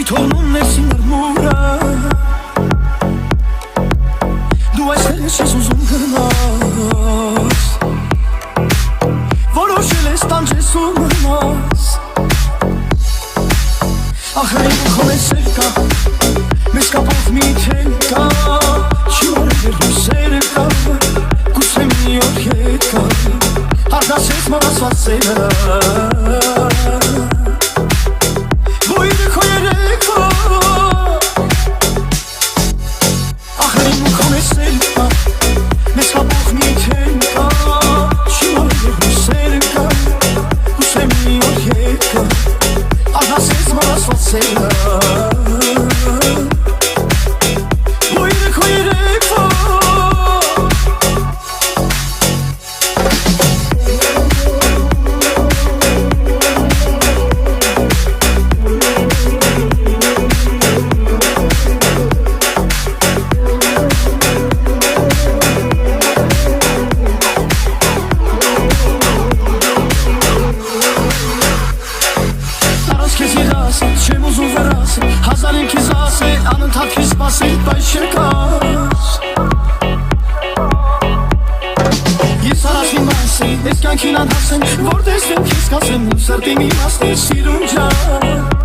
թողնում ներսին արմուրը Դու այսպես ես ուզում գնաս Որոշել ես տանջես ու մնաս Ախր իմ քո մեջ սեր կա Մեզ կապող մի թել կա Չի որևէ լույսեր կա Գուցե մի օր հետ կա Արդասես մնացված սերը Չեմ ուզում վերասել, հազար ինքիս ասել, անընդհատ քեզ սպասել, բայց չեկաս Ես արած մի մասի, ես կյանքին անհասեմ, որ տեսնեմ քեզ կասեմ, ու սրտի մի մասնի սիրուն ջան